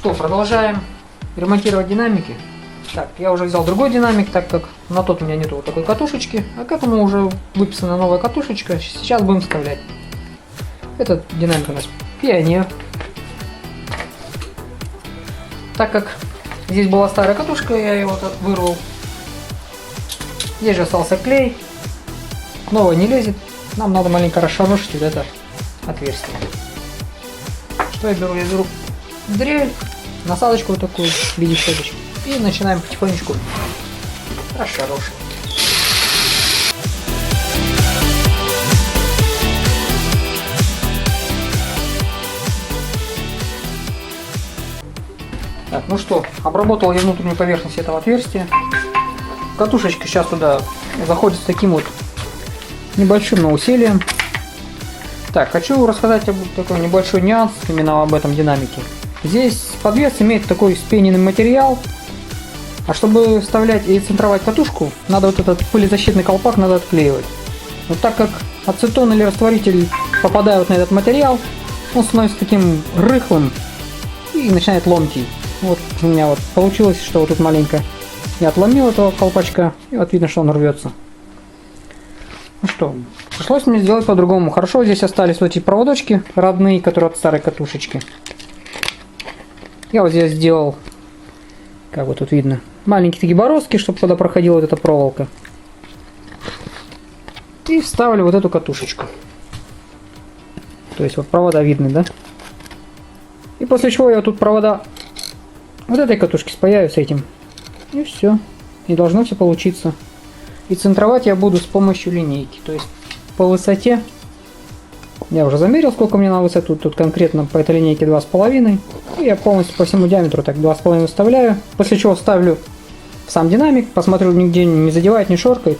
что, продолжаем ремонтировать динамики. Так, я уже взял другой динамик, так как на тот у меня нету вот такой катушечки, а к этому уже выписана новая катушечка. Сейчас будем вставлять. Этот динамик у нас Пионер. Так как здесь была старая катушка, я ее вот вырвал. Здесь же остался клей. Новая не лезет. Нам надо маленько расшарушить вот это отверстие. Что я беру? Я беру дрель, насадочку вот такую в виде щеточки. И начинаем потихонечку расшарушить. Так, ну что, обработал я внутреннюю поверхность этого отверстия. Катушечка сейчас туда заходит с таким вот небольшим усилием. Так, хочу рассказать об такой небольшой нюанс именно об этом динамике. Здесь подвес имеет такой вспененный материал, а чтобы вставлять и центровать катушку, надо вот этот пылезащитный колпак надо отклеивать. Но так как ацетон или растворитель попадают на этот материал, он становится таким рыхлым и начинает ломтить. Вот у меня вот получилось, что вот тут маленько я отломил этого колпачка, и вот видно, что он рвется. Ну что, пришлось мне сделать по-другому. Хорошо, здесь остались вот эти проводочки родные, которые от старой катушечки. Я вот здесь сделал, как вот тут видно, маленькие такие бороздки, чтобы туда проходила вот эта проволока. И вставлю вот эту катушечку. То есть вот провода видны, да? И после чего я тут провода вот этой катушки спаяю с этим. И все. И должно все получиться. И центровать я буду с помощью линейки. То есть по высоте. Я уже замерил, сколько мне на высоту. Тут конкретно по этой линейке 2,5. И я полностью по всему диаметру так 2,5 вставляю. После чего ставлю в сам динамик. Посмотрю, нигде не задевает, не шоркает.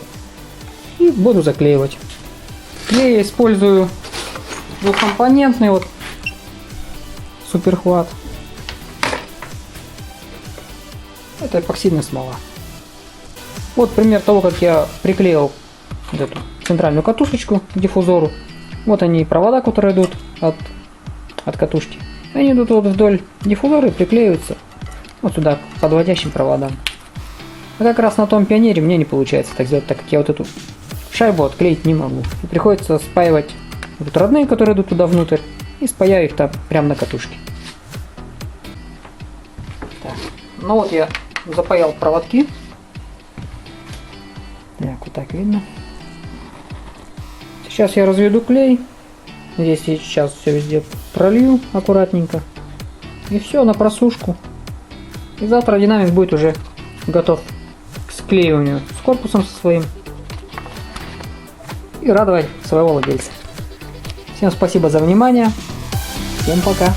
И буду заклеивать. Клей я использую двухкомпонентный. Вот. Суперхват. Это эпоксидная смола. Вот пример того, как я приклеил вот эту центральную катушечку к диффузору. Вот они провода, которые идут от катушки. Они идут вот вдоль диффузора и приклеиваются вот сюда к подводящим проводам. А как раз на том Пионере мне не получается так сделать, так как я вот эту шайбу отклеить не могу. И приходится спаивать вот родные, которые идут туда внутрь, и спаяю их там прямо на катушке. Так. Ну вот я запаял проводки. Так, вот так видно. Сейчас я разведу клей. Здесь я сейчас все везде пролью аккуратненько. И все на просушку. И завтра динамик будет уже готов к склеиванию с корпусом со своим. И радовать своего владельца. Всем спасибо за внимание. Всем пока.